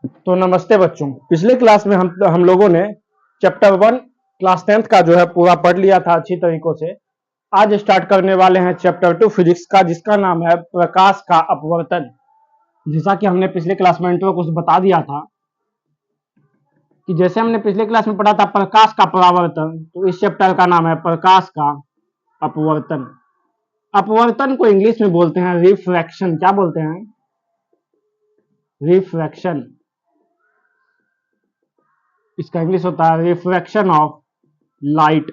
तो नमस्ते बच्चों। पिछले क्लास में हम लोगों ने चैप्टर 1 क्लास 10th का जो है पूरा पढ़ लिया था अच्छी तरीकों से। आज स्टार्ट करने वाले हैं चैप्टर 2 फिजिक्स का, जिसका नाम है प्रकाश का अपवर्तन। जैसा कि हमने पिछले क्लास में इंट्रो कुछ बता दिया था कि जैसे हमने पिछले क्लास में पढ़ा था प्रकाश का परावर्तन, तो इस चैप्टर का नाम है प्रकाश का अपवर्तन। अपवर्तन को इंग्लिश में बोलते हैं रिफ्रैक्शन। क्या बोलते हैं? रिफ्रैक्शन। इसका इंग्लिश होता है रिफ्रैक्शन ऑफ लाइट।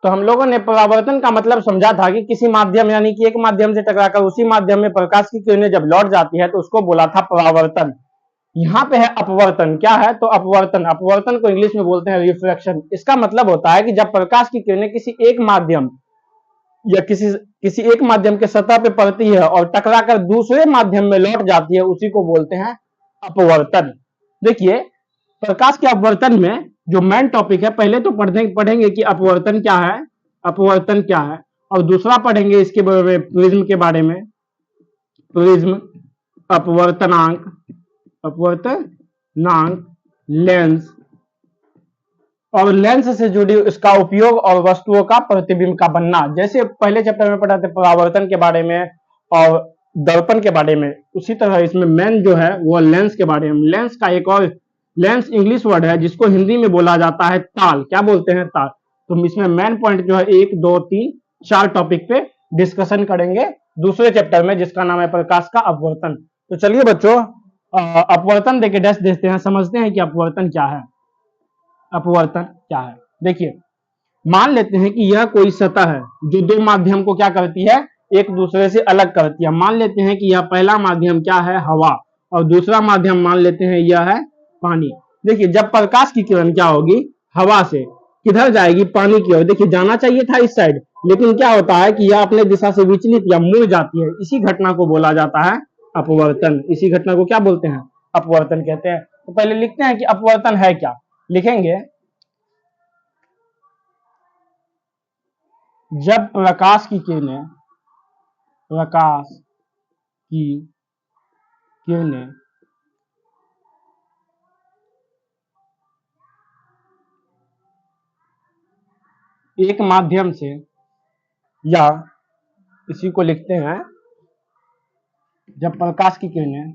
तो हम लोगों ने परावर्तन का मतलब समझा था कि किसी माध्यम यानी कि एक माध्यम से टकराकर उसी माध्यम में प्रकाश की किरणें जब लौट जाती है तो उसको बोला था परावर्तन। यहाँ पे है अपवर्तन। क्या है? तो अपवर्तन। अपवर्तन को इंग्लिश में बोलते हैं रिफ्रैक्शन। इसका मतलब होता है कि जब प्रकाश की किरणें किसी एक माध्यम या किसी एक माध्यम के सतह पे पड़ती है और टकराकर दूसरे माध्यम में लौट जाती है, उसी को बोलते हैं अपवर्तन। देखिए, प्रकाश के अपवर्तन में जो मेन टॉपिक है, पहले तो पढ़ेंगे कि अपवर्तन क्या है, अपवर्तन क्या है, और दूसरा पढ़ेंगे इसके बारे में प्रिज्म के बारे में। प्रिज्म, अपवर्तनांक, अपवर्तनांक, लेंस, और लेंस से जुड़ी इसका उपयोग और वस्तुओं का प्रतिबिंब का बनना। जैसे पहले चैप्टर में पढ़ा थे परावर्तन के बारे में और दर्पण के बारे में, उसी तरह इसमें मेन जो है वो लेंस के बारे में। लेंस का एक और, लेंस इंग्लिश वर्ड है जिसको हिंदी में बोला जाता है ताल। क्या बोलते हैं? ताल। तो इसमें मेन पॉइंट जो है 1 2 3 4 टॉपिक पे डिस्कशन करेंगे दूसरे चैप्टर में, जिसका नाम है प्रकाश का अपवर्तन। तो चलिए बच्चों, अपवर्तन देके टेस्ट देते हैं, समझते हैं कि अपवर्तन क्या है। अपवर्तन क्या है? देखिए, मान लेते हैं कि यह कोई सतह है जो दो माध्यम को क्या करती है, एक दूसरे से अलग करती है। मान लेते हैं कि यह पहला माध्यम क्या है, हवा, और दूसरा माध्यम मान लेते हैं यह है पानी। देखिए, जब प्रकाश की किरण क्या होगी, हवा से किधर जाएगी, पानी की ओर। देखिए, जाना चाहिए था इस साइड, लेकिन क्या होता है कि यह अपने दिशा से विचलित या मुड़ जाती है। इसी घटना को बोला जाता है अपवर्तन। इसी घटना को क्या बोलते हैं? अपवर्तन कहते हैं। तो पहले लिखते हैं कि अपवर्तन है क्या। लिखेंगे, जब प्रकाश की किरणें एक माध्यम से, या इसी को लिखते हैं, जब प्रकाश की किरणें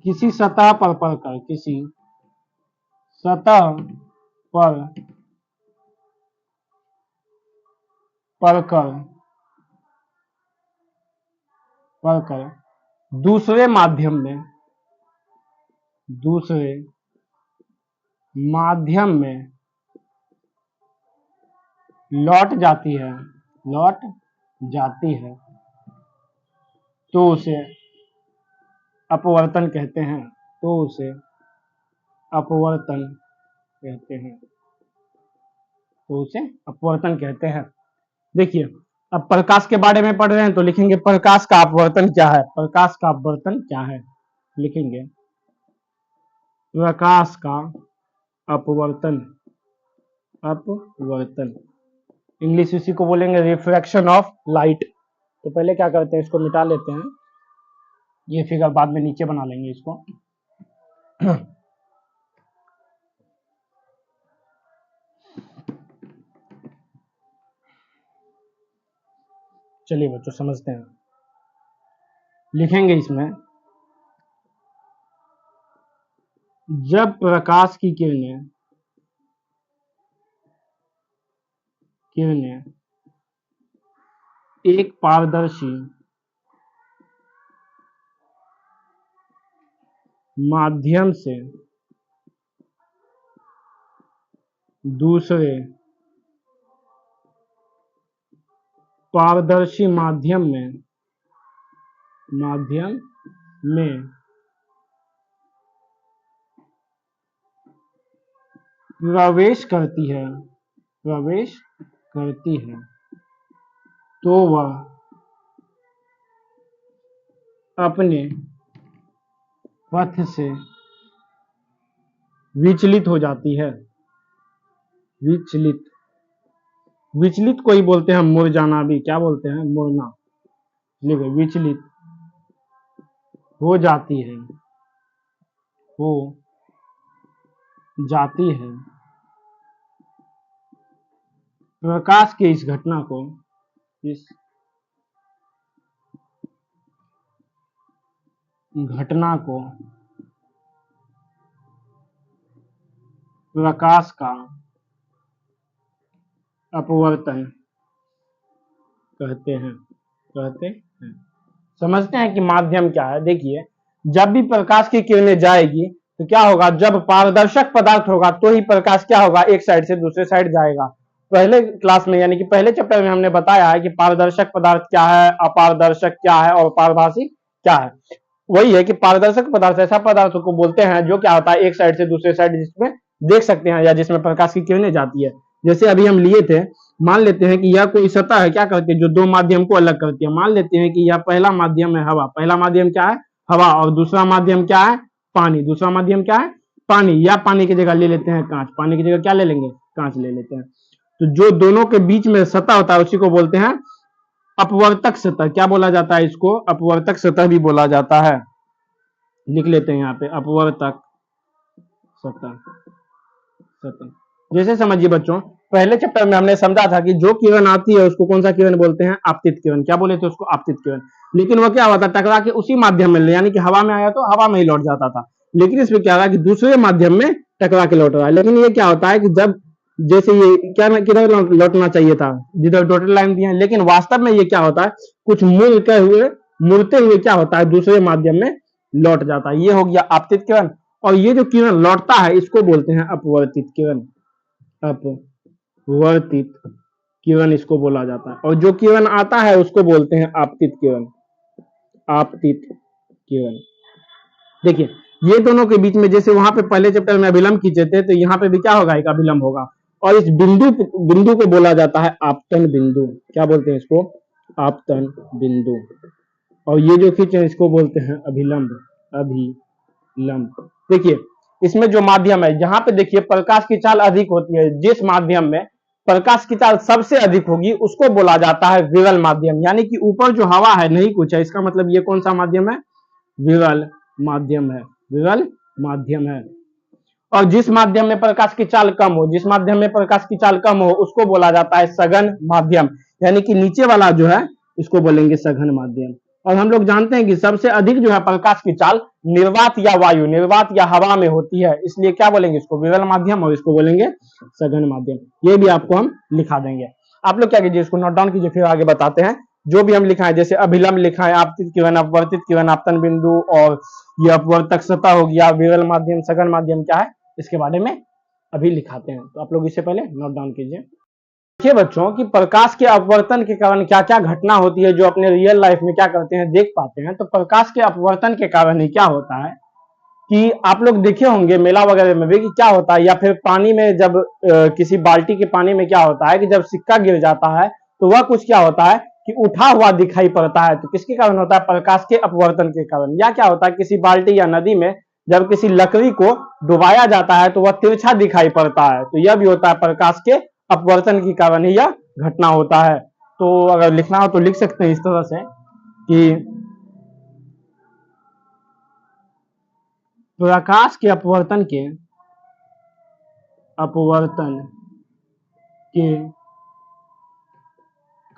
किसी सतह पर पड़कर, किसी सतह पर पड़कर दूसरे माध्यम में लौट जाती है तो उसे अपवर्तन कहते हैं। देखिए, अब प्रकाश के बारे में पढ़ रहे हैं तो लिखेंगे प्रकाश का अपवर्तन क्या है। प्रकाश का अपवर्तन क्या है? लिखेंगे प्रकाश का अपवर्तन। इंग्लिश इसी को बोलेंगे रिफ्रैक्शन ऑफ लाइट। तो पहले क्या करते हैं, इसको मिटा लेते हैं। ये फिगर बाद में नीचे बना लेंगे इसको। चलिए बच्चों, समझते हैं। लिखेंगे इसमें, जब प्रकाश की किरणें एक पारदर्शी माध्यम से दूसरे पारदर्शी माध्यम में प्रवेश करती है तो वह अपने पथ से विचलित हो जाती है। विचलित को ही बोलते हैं मुड़ जाना भी। क्या बोलते हैं? मुड़ना। लिखे विचलित हो जाती है, हो जाती है प्रकाश की इस घटना को, इस घटना को प्रकाश का अपवर्तन कहते हैं। समझते हैं कि माध्यम क्या है। देखिए, जब भी प्रकाश की किरणें जाएगी तो क्या होगा, जब पारदर्शक पदार्थ होगा तो ही प्रकाश क्या होगा, एक साइड से दूसरे साइड जाएगा। पहले क्लास में यानी कि पहले चैप्टर में हमने बताया है कि पारदर्शक पदार्थ क्या है, अपारदर्शक क्या है और पारभासी क्या है। वही है कि पारदर्शक पदार्थ ऐसा पदार्थ को बोलते हैं जो क्या होता है, एक साइड से दूसरे साइड जिसमें देख सकते हैं या जिसमें प्रकाश की किरणें जाती है। जैसे अभी हम लिए थे, मान लेते हैं कि यह कोई सतह है, क्या करती है, जो दो माध्यम को अलग करती है। मान लेते हैं कि यह पहला माध्यम है हवा, पहला माध्यम क्या है, हवा, और दूसरा माध्यम क्या है, पानी, दूसरा माध्यम क्या है, पानी। या पानी की जगह ले लेते हैं कांच, पानी की जगह क्या ले लेंगे, कांच ले लेते हैं। तो जो दोनों के बीच में सतह होता है उसी को बोलते हैं अपवर्तक सतह। क्या बोला जाता है इसको, अपवर्तक सतह भी बोला जाता है। लिख लेते हैं यहाँ पे अपवर्तक सतह। जैसे समझिए बच्चों, पहले चैप्टर में हमने समझा था कि जो किरण आती है उसको कौन सा किरण बोलते हैं, आपतित किरण। क्या बोले थे उसको, आपतित किरण। लेकिन वो क्या हुआ था, टकरा के उसी माध्यम में, यानी कि हवा में आया तो हवा में ही लौट जाता था। लेकिन इसमें क्या रहा कि दूसरे माध्यम में टकरा के लौट रहा है। लेकिन ये क्या होता है कि जब जैसे ये क्या किधर लौटना चाहिए था, जिधर डॉटेड लाइन दी है, लेकिन वास्तव में ये क्या होता है, कुछ मुड़ते हुए क्या होता है, दूसरे माध्यम में लौट जाता है। ये हो गया आपतित किरण। और ये जो किरण लौटता है इसको बोलते हैं अपवर्तित किरण। अपवर्तित किरण इसको बोला जाता है। और जो किरण आता है उसको बोलते हैं आपतित किरण। आपतित किरण। देखिए, ये दोनों के बीच में, जैसे वहां पे पहले चैप्टर में अभिलंब खींचे थे, तो यहाँ पे भी क्या होगा, एक अभिलंब होगा। और इस बिंदु को बोला जाता है आपतन बिंदु। क्या बोलते हैं इसको, आपतन बिंदु। और ये जो खींचे इसको बोलते हैं अभिलंब। अभिलंब। देखिए, इसमें जो माध्यम है, जहां पे देखिए प्रकाश की चाल अधिक होती है, जिस माध्यम में प्रकाश की चाल सबसे अधिक होगी उसको बोला जाता है विरल माध्यम। यानी कि ऊपर जो हवा है नहीं कुछ है, इसका मतलब ये कौन सा माध्यम है, विरल माध्यम है। विरल माध्यम है। और जिस माध्यम में प्रकाश की चाल कम हो, जिस माध्यम में प्रकाश की चाल कम हो उसको बोला जाता है सघन माध्यम। यानी कि नीचे वाला जो है इसको बोलेंगे सघन माध्यम। और हम लोग जानते हैं कि सबसे अधिक जो है प्रकाश की चाल निर्वात या वायु, निर्वात या हवा में होती है, इसलिए क्या बोलेंगे इसको, विरल माध्यम, और इसको बोलेंगे सघन माध्यम। ये भी आपको हम लिखा देंगे। आप लोग क्या कीजिए, इसको नोट डाउन कीजिए, फिर आगे बताते हैं। जो भी हम लिखा है, जैसे अभिलंब लिखा है, आपतित किरण, अपवर्तित किरण, आपतन बिंदु, और ये अपवर्तक सतह हो गया, विरल माध्यम, सघन माध्यम क्या है, इसके बारे में अभी लिखाते हैं। तो आप लोग इससे पहले नोट डाउन कीजिए। देखिए बच्चों कि प्रकाश के अपवर्तन के कारण क्या क्या घटना होती है, जो अपने रियल लाइफ में क्या करते हैं, देख पाते हैं। तो प्रकाश के अपवर्तन के कारण ही क्या होता है कि आप लोग देखे होंगे मेला वगैरह में भी कि क्या होता है, या फिर पानी में जब किसी बाल्टी के पानी में क्या होता है कि जब सिक्का गिर जाता है तो वह कुछ क्या होता है कि उठा हुआ दिखाई पड़ता है। तो किसके कारण होता है, प्रकाश के अपवर्तन के कारण। या क्या होता है, किसी बाल्टी या नदी में जब किसी लकड़ी को डुबाया जाता है तो वह तिरछा दिखाई पड़ता है। तो यह भी होता है प्रकाश के अपवर्तन के कारण ही यह घटना होता है। तो अगर लिखना हो तो लिख सकते हैं इस तरह से कि प्रकाश के अपवर्तन के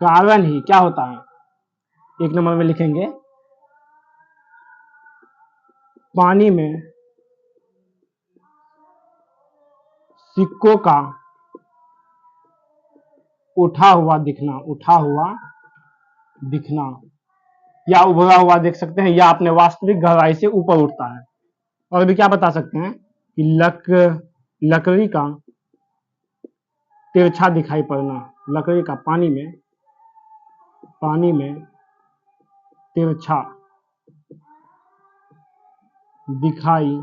कारण ही क्या होता है, एक नंबर में लिखेंगे पानी में सिक्कों का उठा हुआ दिखना, या उभरा हुआ देख सकते हैं, या अपने वास्तविक गहराई से ऊपर उठता है। और भी क्या बता सकते हैं कि लकड़ी का तिरछा दिखाई पड़ना, लकड़ी का पानी में तिरछा दिखाई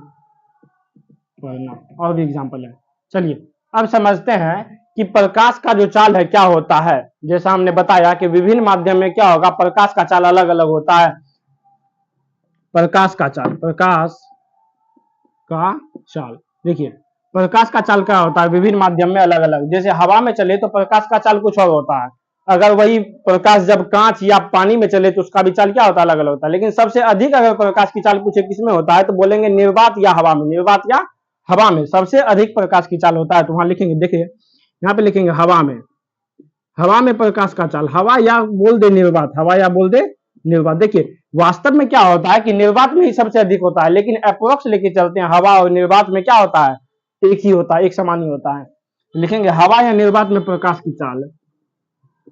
पड़ना। और भी एग्जांपल है। चलिए अब समझते हैं कि प्रकाश का जो चाल है क्या होता है। जैसा हमने बताया कि विभिन्न माध्यम में क्या होगा, प्रकाश का चाल अलग अलग होता है। प्रकाश का चाल देखिए, प्रकाश का चाल क्या होता है विभिन्न माध्यम में अलग अलग। जैसे हवा में चले तो प्रकाश का चाल कुछ और होता है, अगर वही प्रकाश जब कांच या पानी में चले तो उसका भी चाल क्या होता है, अलग अलग होता है। लेकिन सबसे अधिक अगर प्रकाश की चाल पूछे किसमें होता है तो बोलेंगे निर्वात या हवा में, निर्वात या हवा में सबसे अधिक प्रकाश की चाल होता है। तो वहां लिखेंगे, देखिए यहाँ पे लिखेंगे हवा में, हवा में प्रकाश का चाल, हवा या बोल दे निर्वात, हवा या बोल दे निर्वात। देखिए वास्तव में क्या होता है कि निर्वात में ही सबसे अधिक होता है, लेकिन अप्रोक्स लेके चलते हैं, हवा और निर्वात में क्या होता है, एक ही होता है, एक समान ही होता है। लिखेंगे हवा या निर्वात में प्रकाश की चाल,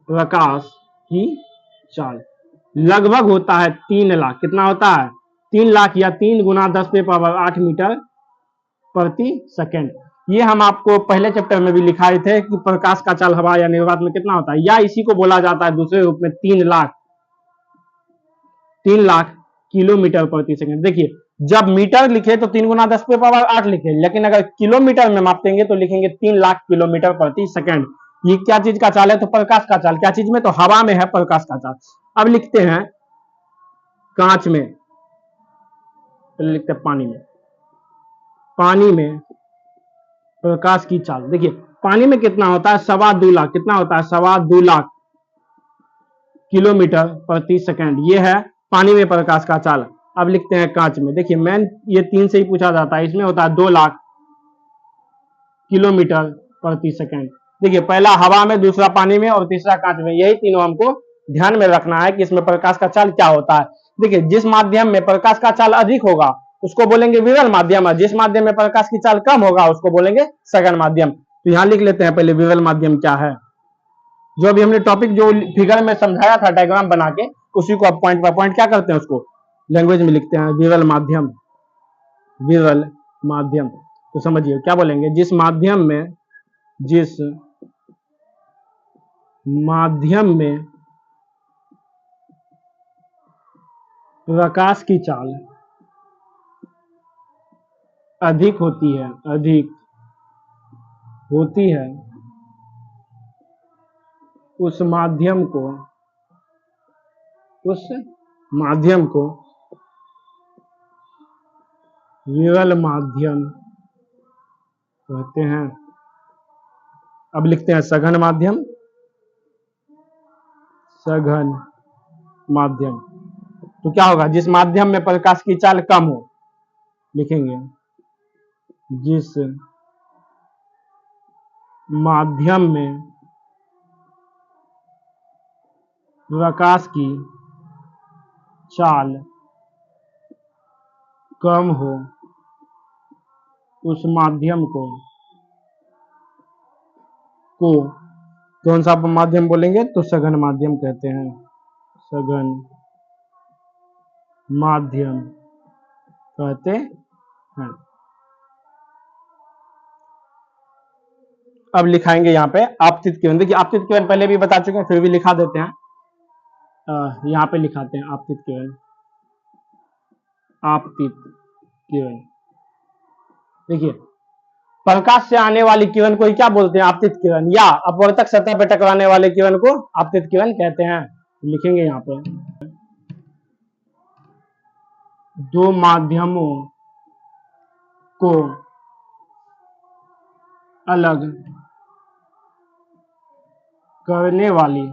प्रकाश की चाल लगभग होता है 3 लाख, कितना होता है 3 लाख या 3 गुना 10⁻8 मीटर प्रति सेकेंड। ये हम आपको पहले चैप्टर में भी लिखाए थे कि प्रकाश का चाल हवा या निर्वात में कितना होता है, या इसी को बोला जाता है दूसरे रूप में 3 लाख किलोमीटर प्रति सेकंड। देखिए जब मीटर लिखे तो 3 गुना 10⁻8 लिखे, लेकिन अगर किलोमीटर में मापेंगे तो लिखेंगे 3 लाख किलोमीटर प्रति सेकंड। ये क्या चीज का चाल है, तो प्रकाश का चाल। क्या चीज में, तो हवा में है प्रकाश का चाल। अब लिखते हैं कांच में, पहले लिखते हैं पानी में, पानी में प्रकाश की चाल। देखिए पानी में कितना होता है, 2.25 लाख, कितना होता है 2.25 लाख किलोमीटर प्रति सेकंड। ये है पानी में प्रकाश का चाल। अब लिखते हैं कांच में, देखिए मेन ये 3 से ही पूछा जाता है, इसमें होता है 2 लाख किलोमीटर प्रति सेकंड। देखिए पहला हवा में, दूसरा पानी में और तीसरा कांच में, यही तीनों हमको ध्यान में रखना है कि इसमें प्रकाश का चाल क्या होता है। देखिए जिस माध्यम में प्रकाश का चाल अधिक होगा उसको बोलेंगे विरल माध्यम, है जिस माध्यम में प्रकाश की चाल कम होगा उसको बोलेंगे सघन माध्यम। तो यहां लिख लेते हैं पहले विरल माध्यम क्या है। जो अभी हमने टॉपिक जो फिगर में समझाया था डायग्राम बना के, उसी को आप पॉइंट बाय पॉइंट क्या करते हैं, उसको लैंग्वेज में लिखते हैं, विरल माध्यम, विरल माध्यम। तो समझिए क्या बोलेंगे, जिस माध्यम में, जिस माध्यम में प्रकाश की चाल अधिक होती है, अधिक होती है, उस माध्यम को, उस माध्यम को विरल माध्यम कहते हैं। अब लिखते हैं सघन माध्यम, सघन माध्यम। तो क्या होगा, जिस माध्यम में प्रकाश की चाल कम हो, लिखेंगे जिस माध्यम में प्रकाश की चाल कम हो, उस माध्यम को कौन सा माध्यम बोलेंगे, तो सघन माध्यम कहते हैं, सघन माध्यम कहते हैं। अब लिखाएंगे यहाँ पे आपतित किरण। देखिए आपतित किरण पहले भी बता चुके हैं, फिर भी लिखा देते हैं। यहाँ पे लिखाते हैं आपतित किरण, आपतित किरण। देखिए प्रकाश से आने वाली किरण को क्या बोलते हैं, आपतित किरण, या अपवर्तक सतह पर टकराने वाले किरण को आपतित किरण कहते हैं। लिखेंगे यहाँ पे, दो माध्यमों को अलग करने वाली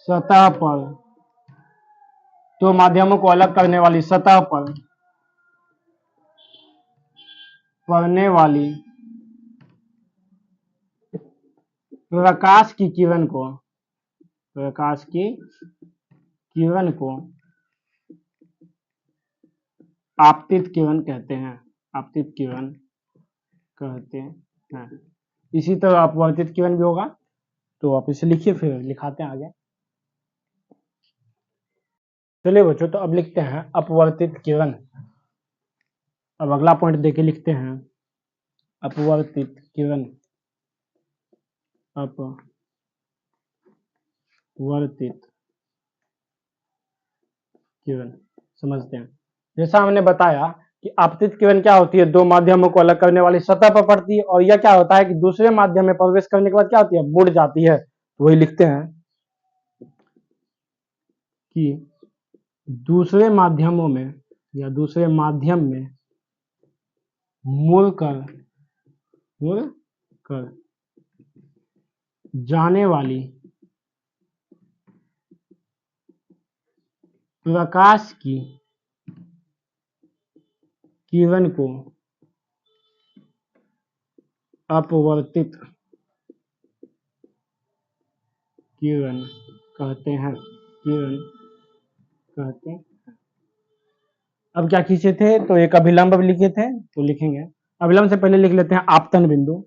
सतह पर, दो माध्यमों को अलग करने वाली सतह पर पड़ने वाली प्रकाश की किरण को, प्रकाश की किरण को आपतित किरण कहते हैं, आपतित किरण कहते हैं। इसी तरह अपवर्तित किरण भी होगा, तो आप इसे लिखिए, फिर लिखाते हैं आगे। चलिए बच्चों, तो अब लिखते हैं अपवर्तित किरण। अब अगला पॉइंट देके लिखते हैं अपवर्तित किरण, अपवर्तित किरण समझते हैं। जैसा हमने बताया कि आपतित किरण क्या होती है, दो माध्यमों को अलग करने वाली सतह पर पड़ती है, और यह क्या होता है कि दूसरे माध्यम में प्रवेश करने के बाद क्या होती है, मुड़ जाती है। वही लिखते हैं कि दूसरे माध्यमों में या दूसरे माध्यम में मुड़कर जाने वाली प्रकाश की किरण को अपवर्तित किरण कहते हैं। किरण कहते हैं। अब क्या खींचे थे, तो एक अभिलंब लिखे थे, तो लिखेंगे अभिलंब से पहले लिख लेते हैं आपतन बिंदु।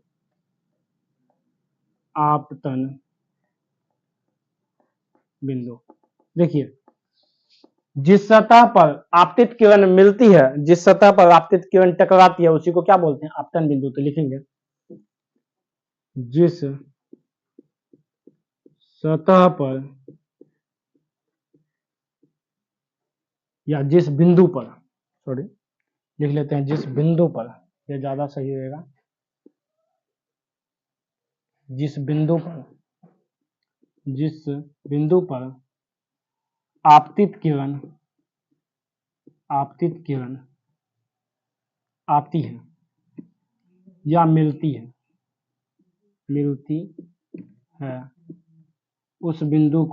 आपतन बिंदु, देखिए जिस सतह पर आपतित किरण मिलती है, जिस सतह पर आपतित किरण टकराती है, उसी को क्या बोलते हैं, आपतन बिंदु। तो लिखेंगे जिस सतह पर या जिस बिंदु पर, सॉरी लिख लेते हैं जिस बिंदु पर, यह ज्यादा सही रहेगा। जिस बिंदु पर आपतित किरण आती है या मिलती है, उस बिंदु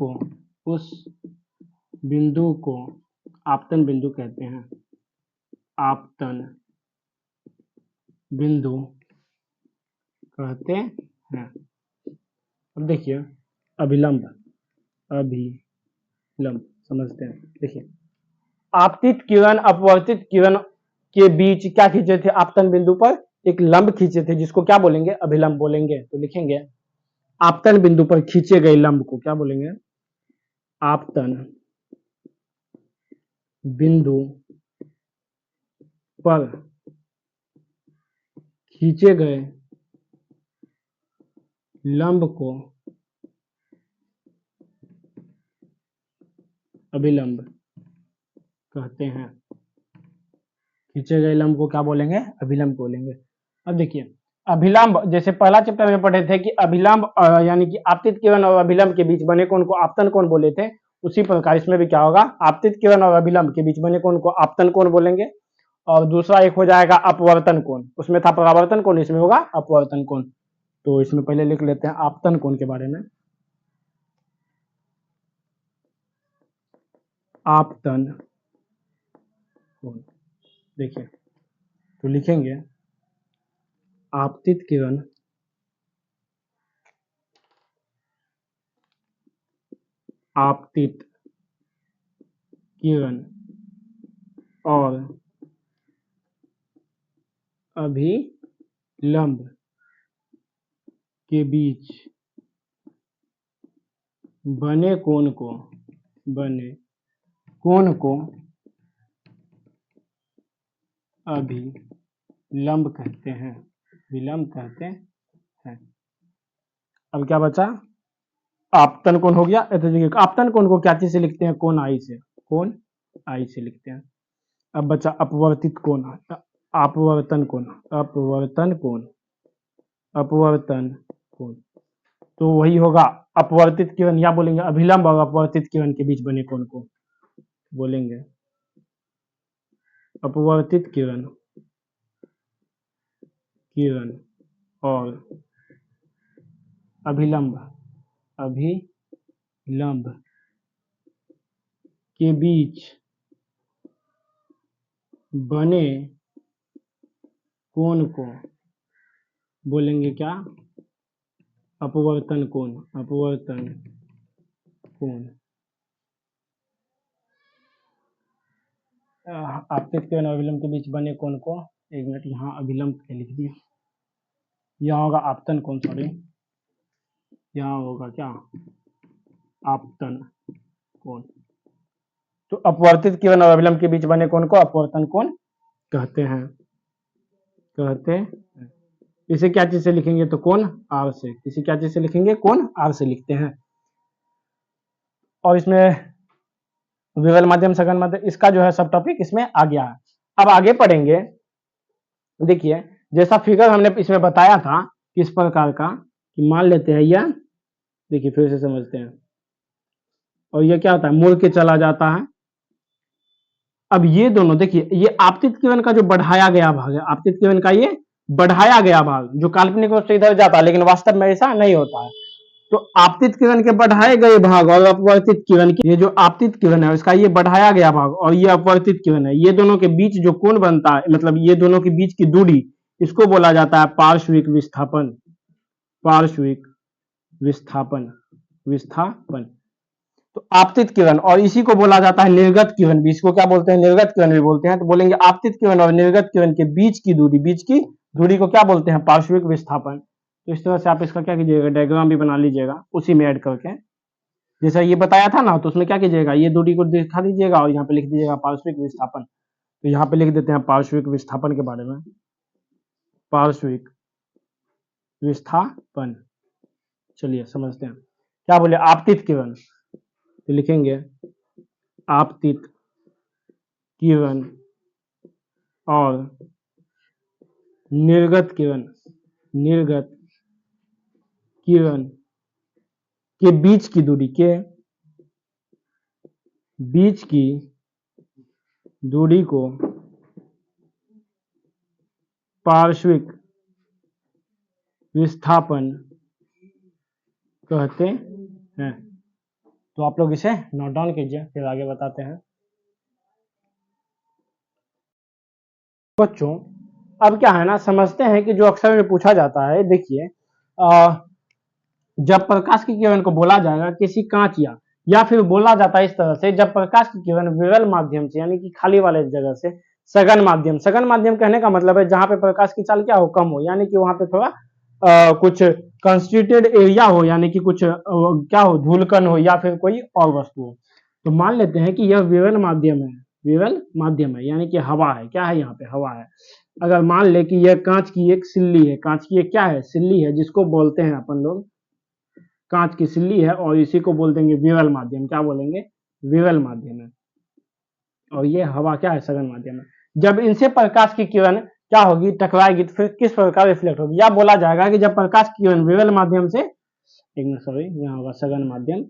को आपतन बिंदु कहते हैं। आपतन बिंदु कहते हैं। अब देखिए अभिलंब समझते हैं। देखिए आपतित किरण अपवर्तित किरण के बीच क्या खींचे थे, आपतन बिंदु पर एक लंब खींचे थे, जिसको क्या बोलेंगे, अभिलंब बोलेंगे। तो लिखेंगे आपतन बिंदु पर खींचे गए लंब को क्या बोलेंगे, आपतन बिंदु पर खींचे गए लंब को अभिलंब कहते हैं। खींचे गए लंब को क्या बोलेंगे, अभिलंब बोलेंगे। अब देखिए अभिलंब, जैसे पहला चैप्टर में पढ़े थे कि अभिलंब यानी कि आपतित किरण और अभिलंब के बीच बने कोण को आपतन कोण बोले थे, उसी प्रकार इसमें भी क्या होगा, आपतित किरण और अभिलंब के बीच बने कोण को आपतन कोण बोलेंगे। और दूसरा एक हो जाएगा अपवर्तन कोण, उसमें था परावर्तन कोण, इसमें होगा अपवर्तन कोण। तो इसमें पहले लिख लेते हैं आपतन कोण के बारे में। आपतन कोण, देखिए तो लिखेंगे आपतित किरण और अभिलंब के बीच बने कोण को अभिलंब कहते हैं। अब क्या बचा, आपतन कोण हो गया। आपतन कोण को क्या चीज से लिखते हैं, कोण आई से लिखते हैं। अब बचा अपवर्तित कोण, अपवर्तन कोण। तो वही होगा अपवर्तित किरण, या बोलेंगे अभिलंब और अपवर्तित किरण के बीच बने कोण को बोलेंगे अपवर्तित किरण और अभिलंब के बीच बने कोण को बोलेंगे क्या, अपवर्तन कोण। आपतित किरण और अभिलंब के बीच बने कोण को, एक मिनट यहाँ अभिलंब के लिख दिया, यहाँ होगा आपतन कोण, सॉरी यहाँ होगा क्या, आपतन कोण। तो अपवर्तित किरण और अभिलंब के बीच बने कोण को अपवर्तन कोण कहते हैं। इसे क्या चीज से लिखेंगे, तो कोण आर से। इसे क्या चीज से लिखेंगे, कोण आर से लिखते हैं। और इसमें विवल माध्यम, सघन माध्यम, इसका जो है सब टॉपिक इसमें आ गया है। अब आगे पढ़ेंगे। देखिए जैसा फिगर हमने इसमें बताया था किस प्रकार का, कि मान लेते हैं यह, देखिए फिर से समझते हैं, और यह क्या होता है, मुड़ के चला जाता है। अब ये दोनों देखिए, ये आपतित किरण का जो बढ़ाया गया भाग है, आपतित किरण का ये बढ़ाया गया भाग जो काल्पनिक रूप से इधर जाता है, लेकिन वास्तव में ऐसा नहीं होता है। तो आपतित किरण के बढ़ाए गए भाग और अपवर्तित किरण के, ये जो आपतित किरण है इसका ये बढ़ाया गया भाग और ये अपवर्तित किरण है, ये दोनों के बीच जो कोण बनता है, मतलब ये दोनों के बीच की दूरी, इसको बोला जाता है पार्श्विक विस्थापन। पार्श्विक विस्थापन, विस्थापन। तो आपतित किरण, और इसी को बोला जाता है निर्गत किरण भी, इसको क्या बोलते हैं, निर्गत किरण भी बोलते हैं। तो बोलेंगे आपतित किरण और निर्गत किरण के बीच की दूरी, बीच की दूरी को क्या बोलते हैं, पार्श्विक विस्थापन। तो इस तरह से आप इसका क्या कीजिएगा, डायग्राम भी बना लीजिएगा उसी में ऐड करके, जैसा ये बताया था ना, तो उसमें क्या कीजिएगा, ये दूरी को दिखा दीजिएगा और यहाँ पे लिख दीजिएगा पार्श्विक विस्थापन। तो यहाँ पे लिख देते हैं पार्श्विक विस्थापन के बारे में, पार्श्विक विस्थापन। चलिए समझते हैं क्या बोले, आपतित किरण, तो लिखेंगे आपतित किरण और निर्गत किरण, निर्गत किरण के बीच की दूरी, के बीच की दूरी को पार्श्विक विस्थापन कहते हैं। तो आप लोग इसे नोट डाउन कीजिए, फिर आगे बताते हैं। बच्चों अब क्या है ना, समझते हैं कि जो अक्सर में पूछा जाता है, देखिए जब प्रकाश की किरण को बोला जाएगा किसी कांच या फिर बोला जाता है इस तरह से, जब प्रकाश की किरण विरल माध्यम से, यानी कि खाली वाले जगह से, सघन माध्यम, सघन माध्यम कहने का मतलब है जहां पे प्रकाश की चाल क्या हो, कम हो, यानी कि वहां पे थोड़ा कुछ कंस्टिट्यूटेड एरिया हो, यानी कि कुछ क्या हो, धूलकण हो या फिर कोई और वस्तु हो। तो मान लेते हैं कि यह विरल माध्यम है, विरल माध्यम है, यानी कि हवा है, क्या है यहाँ पे, हवा है। अगर मान ले कि यह कांच की एक सिल्ली है, कांच की एक क्या है, सिल्ली है, जिसको बोलते हैं अपन लोग कांच की सिल्ली है, और इसी को बोल देंगे विरल माध्यम, क्या बोलेंगे, विरल माध्यम है। और ये हवा क्या है, सघन माध्यम है। जब इनसे प्रकाश की किरण क्या होगी, टकराएगी, तो फिर किस प्रकार रिफ्लेक्ट होगी, या बोला जाएगा कि जब प्रकाश की किरण विरल माध्यम से, एक मिनट सॉरी, यहाँ होगा सघन माध्यम,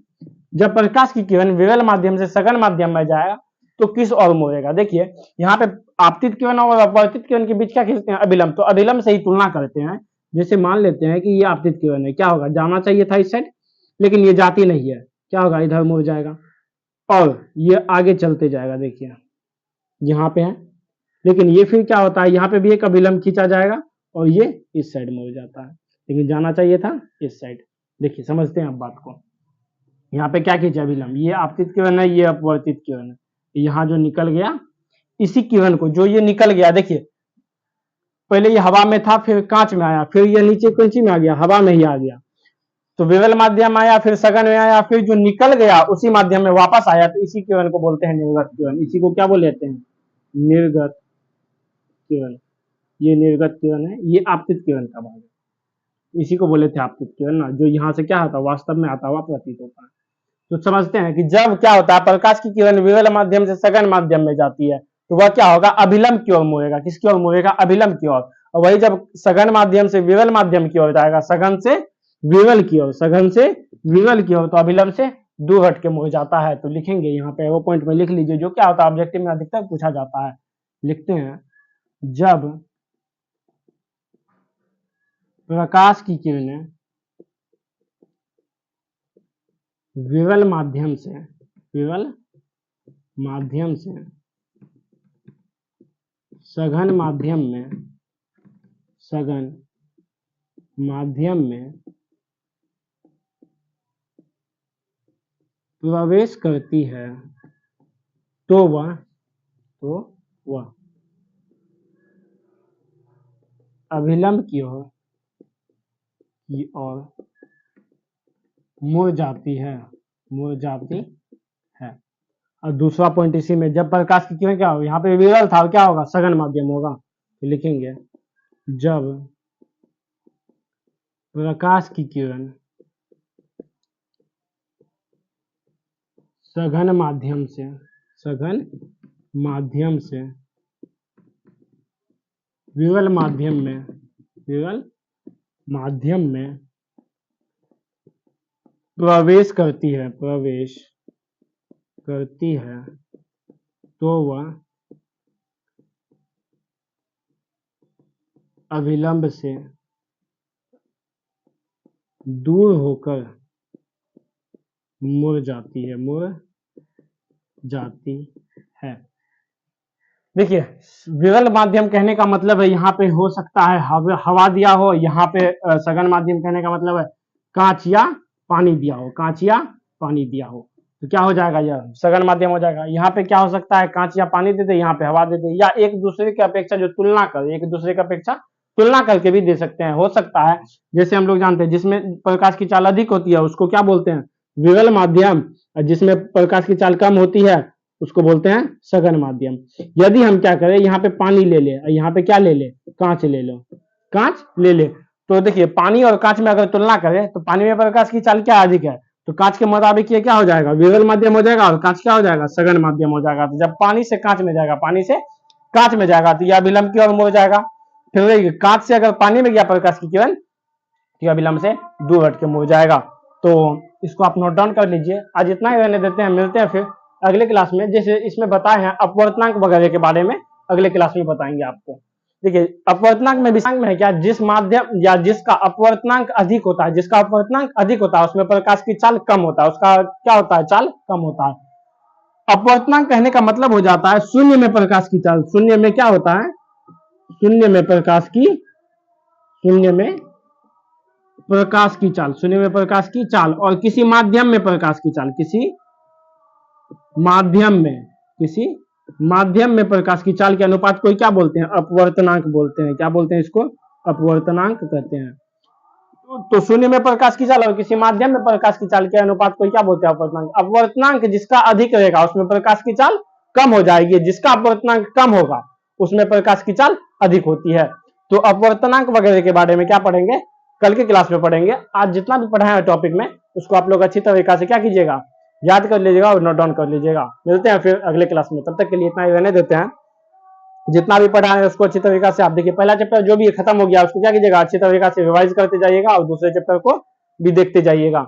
जब प्रकाश की किरण विरल माध्यम से सघन माध्यम में जाएगा तो किस ओर मुड़ेगा। देखिए यहाँ पे आपतित किरण और अपवर्तित किरण के बीच क्या खींचते हैं, अभिलंब, तो अभिलंब से ही तुलना करते हैं। जैसे मान लेते हैं कि ये आपतित किरण है, क्या होगा, जाना चाहिए था इस साइड, लेकिन ये जाती नहीं है, क्या होगा, इधर मुड़ जाएगा, और ये आगे चलते जाएगा, देखिए यहाँ पे है, लेकिन ये फिर क्या होता है, यहाँ पे भी एक अभिलंब खींचा जाएगा और ये इस साइड मुड़ जाता है, लेकिन जाना चाहिए था इस साइड। देखिए समझते हैं अब बात को, यहाँ पे क्या खींचा अभिलंब, ये आपतित किरण है, ये अपवर्तित किरण है, यहाँ जो निकल गया, इसी किरण को जो ये निकल गया, देखिए पहले ये हवा में था, फिर कांच में आया, फिर ये नीचे कंची में आ गया, हवा में ही आ गया, तो विरल माध्यम आया, फिर सघन में आया, फिर जो निकल गया उसी माध्यम में वापस आया, तो इसी किरण को बोलते हैं निर्गत किरण। इसी को क्या बोल लेते हैं, निर्गत किरण। ये निर्गत किरण है, ये आपतित किरण का भाग है, इसी को बोले थे आपतित किरण ना, जो यहाँ से क्या होता है, वास्तव में आता हुआ प्रतीत होता है। तो समझते हैं कि जब क्या होता है, प्रकाश की किरण विरल माध्यम से सघन माध्यम में जाती है, तो वह क्या होगा, अभिलंब की ओर मुड़ेगा, किसकी ओर मुड़ेगा, अभिलंब की ओर। और वही जब सघन माध्यम से विरल माध्यम की ओर जाएगा, सघन से विरल की ओर, सघन से विरल की ओर, तो अभिलंब से दूर हट के मुड़ जाता है। तो लिखेंगे यहाँ पे, वो पॉइंट में लिख लीजिए, जो क्या होता है ऑब्जेक्टिव में अधिकतर पूछा जाता है, लिखते हैं जब प्रकाश की किरणें विरल माध्यम से, विरल माध्यम से सघन माध्यम में, सघन माध्यम में प्रवेश करती है, तो वह अभिलंब की ओर मुड़ जाती है, मुड़ जाती है। और दूसरा पॉइंट इसी में, जब प्रकाश की किरण क्या होगा, यहाँ पे विरल था, क्या होगा, सघन माध्यम होगा, तो लिखेंगे जब प्रकाश की किरण सघन माध्यम से, सघन माध्यम से विरल माध्यम में, विरल माध्यम में प्रवेश करती है, प्रवेश करती है, तो वह अभिलंब से दूर होकर मुड़ जाती है, मुड़ जाती है। देखिए, विरल माध्यम कहने का मतलब है यहाँ पे हो सकता है हवा दिया हो, यहाँ पे सघन माध्यम कहने का मतलब है कांच या पानी दिया हो, कांच या पानी दिया हो। तो क्या हो जाएगा, यह सघन माध्यम हो जाएगा। यहाँ पे क्या हो सकता है, कांच या पानी दे दे, यहाँ पे हवा दे दे, या एक दूसरे की अपेक्षा जो तुलना कर, एक दूसरे की अपेक्षा तुलना करके भी दे सकते हैं। हो सकता है जैसे हम लोग जानते हैं जिसमें प्रकाश की चाल अधिक होती है उसको क्या बोलते हैं, विरल माध्यम, और जिसमें प्रकाश की चाल कम होती है उसको बोलते हैं सघन माध्यम। यदि हम क्या करें, यहाँ पे पानी ले ले और यहाँ पे क्या ले ले, कांच ले लो, कांच ले ले, तो देखिए पानी और कांच में अगर तुलना करें तो पानी में प्रकाश की चाल क्या अधिक है, तो कांच के मुताबिक ये क्या हो जाएगा, विरल माध्यम हो जाएगा, और कांच क्या हो जाएगा, सघन माध्यम हो जाएगा। तो जब पानी से कांच में जाएगा, पानी से कांच में जाएगा तो यह विलंब की ओर मुड़ जाएगा। फिर कांच से अगर पानी में गया प्रकाश की किरण तो यह विलंब से दूर हट के मुड़ जाएगा। तो इसको आप नोट डाउन कर लीजिए। आज इतना ही रहने देते हैं, मिलते हैं फिर अगले क्लास में। जैसे इसमें बताए हैं अपवर्तनांक वगैरह के बारे में अगले क्लास में बताएंगे आपको। देखिए अपवर्तनांक में विषांक में है क्या, जिस माध्यम या जिसका अपवर्तनांक अधिक होता है, जिसका अपवर्तनांक अधिक होता है उसमें प्रकाश की चाल कम होता है, उसका क्या होता है, चाल कम होता है। अपवर्तनांक कहने का मतलब हो जाता है शून्य में प्रकाश की चाल, शून्य में क्या होता है, शून्य में प्रकाश की, शून्य में प्रकाश की चाल, शून्य में प्रकाश की चाल, और किसी माध्यम में प्रकाश की चाल, किसी माध्यम में, किसी माध्यम में प्रकाश की चाल के अनुपात को क्या बोलते हैं, अपवर्तनांक बोलते हैं। क्या बोलते हैं इसको, अपवर्तनांक कहते हैं। तो शून्य में प्रकाश की चाल और किसी माध्यम में प्रकाश की चाल के अनुपात को क्या बोलते हैं, अपवर्तनांक। अपवर्तनांक जिसका अधिक रहेगा उसमें प्रकाश की चाल कम हो जाएगी, जिसका अपवर्तनांक कम होगा उसमें प्रकाश की चाल अधिक होती है। तो अपवर्तनांक वगैरह के बारे में क्या पढ़ेंगे, कल के क्लास में पढ़ेंगे। आज जितना भी पढ़ा है टॉपिक में उसको आप लोग अच्छी तरीका से क्या कीजिएगा, याद कर लीजिएगा और नोट डाउन कर लीजिएगा। मिलते हैं फिर अगले क्लास में, तब तक के लिए इतना ही रहने देते हैं। जितना भी पढ़ा है उसको अच्छी तरीका से आप देखिए, पहला चैप्टर जो भी खत्म हो गया उसको क्या कीजिएगा, अच्छी तरीका से रिवाइज करते जाइएगा और दूसरे चैप्टर को भी देखते जाइएगा।